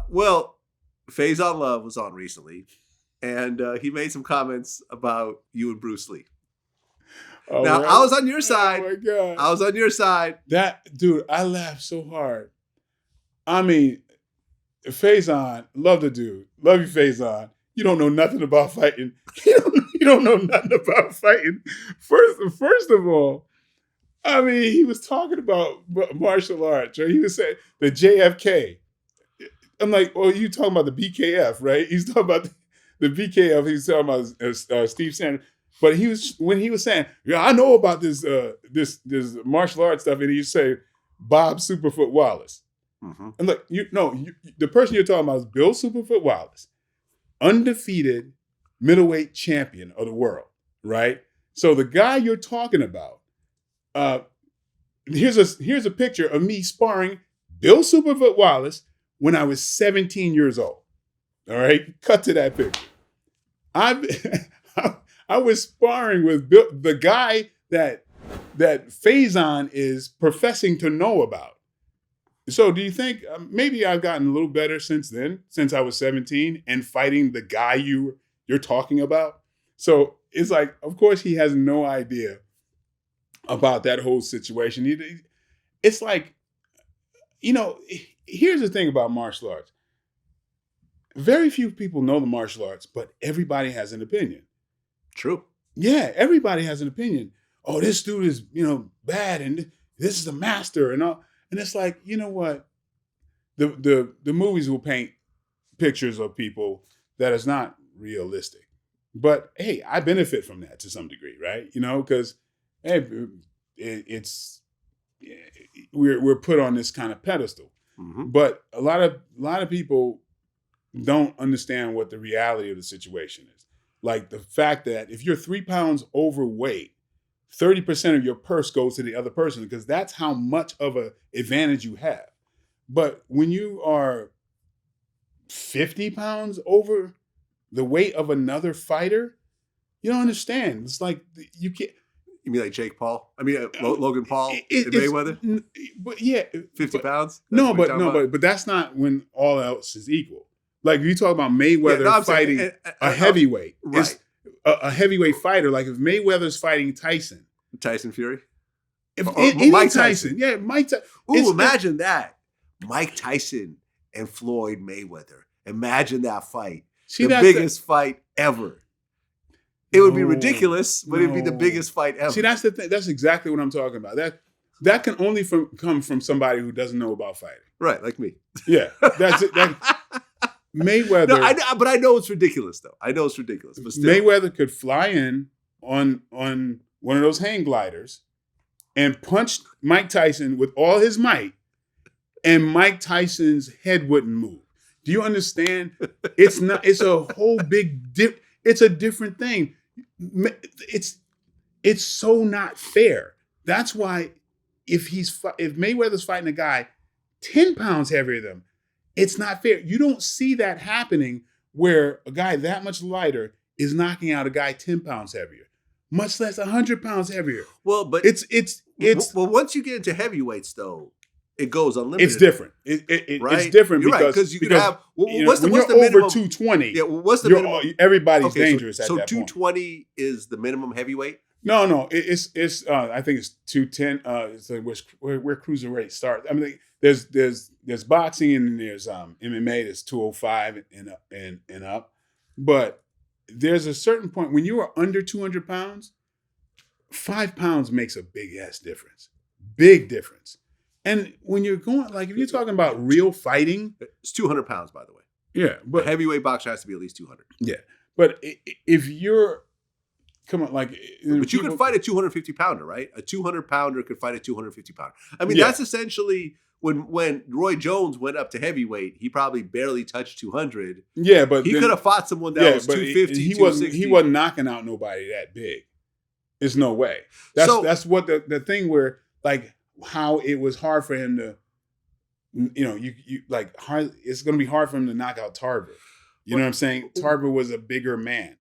Well, Faizon Love was on recently, and he made some comments about you and Bruce Lee. Oh, Now, really? I was on your side. Oh my God. I was on your side. That dude, I laughed so hard. I mean, Faizon, love the dude. Love you, Faizon. You don't know nothing about fighting. You don't know nothing about fighting. First of all, I mean, he was talking about martial arts, right? He was saying the JFK. I'm like, oh, you talking about the BKF, right? He's talking about the BKF. He's talking about Steve Sanders. But when he was saying, yeah, I know about this martial arts stuff, and he say Bob Superfoot Wallace. Mm-hmm. And look, the person you're talking about is Bill Superfoot Wallace, undefeated middleweight champion of the world, right? So the guy you're talking about, here's a picture of me sparring Bill Superfoot Wallace when I was 17 years old. All right, cut to that picture. I was sparring with Bill, the guy that Faizon is professing to know about. So do you think maybe I've gotten a little better since then, since I was 17 and fighting the guy you're talking about? So it's like, of course, he has no idea about that whole situation. It's like, here's the thing about martial arts. Very few people know the martial arts, but everybody has an opinion. True. Yeah, everybody has an opinion. Oh, this dude is, bad, and this is a master, and all. And it's like, you know what? The movies will paint pictures of people that is not realistic. But hey, I benefit from that to some degree, right? Because hey, we're put on this kind of pedestal. Mm-hmm. But a lot of people don't understand what the reality of the situation is. Like the fact that if you're 3 pounds overweight, 30% of your purse goes to the other person because that's how much of an advantage you have. But when you are 50 pounds over the weight of another fighter, you don't understand. It's like you can't. You mean like Jake Paul? I mean Logan Paul and Mayweather? But yeah, 50 pounds? But that's not when all else is equal. Like you talk about Mayweather fighting a heavyweight, right? A heavyweight fighter. Like if Mayweather's fighting Tyson Fury, Mike Tyson, yeah, Mike. Ooh, imagine that, Mike Tyson and Floyd Mayweather. Imagine that fight, the biggest fight ever. It would be ridiculous, but it'd be the biggest fight ever. See, that's the thing. That's exactly what I'm talking about. That can only come from somebody who doesn't know about fighting, right? Like me. Yeah, that's it. Mayweather. No, but I know it's ridiculous, though. I know it's ridiculous, but still. Mayweather could fly in on one of those hang gliders and punch Mike Tyson with all his might, and Mike Tyson's head wouldn't move. Do you understand? It's not. It's a whole big it's a different thing. It's so not fair. That's why if Mayweather's fighting a guy 10 pounds heavier than him, it's not fair. You don't see that happening where a guy that much lighter is knocking out a guy 10 pounds heavier, much less 100 pounds heavier. Well, but it's well, once you get into heavyweights, though, it goes unlimited. It's different. Right? It's different You're because right, you could have. What's the minimum? Over 220. Yeah, what's the minimum? Everybody's dangerous at that point. So 220 is the minimum heavyweight? No. It's I think it's 210. It's like where cruiserweight starts. I mean, there's boxing and there's MMA that's 205 and up. But there's a certain point when you are under 200 pounds, 5 pounds makes a big ass difference. Big difference. And when you're going, like if you're talking about real fighting, it's 200 pounds, by the way. Yeah, but a heavyweight boxer has to be at least 200. Yeah, but if you're but you could fight a 250 pounder, right? A 200 pounder could fight a 250 pounder. I mean, that's essentially when Roy Jones went up to heavyweight, he probably barely touched 200. Yeah, but he could have fought someone that was 250. He wasn't knocking out nobody that big. There's no way. That's what the thing where like how it was hard for him to, it's going to be hard for him to knock out Tarver. You know what I'm saying? Tarver was a bigger man.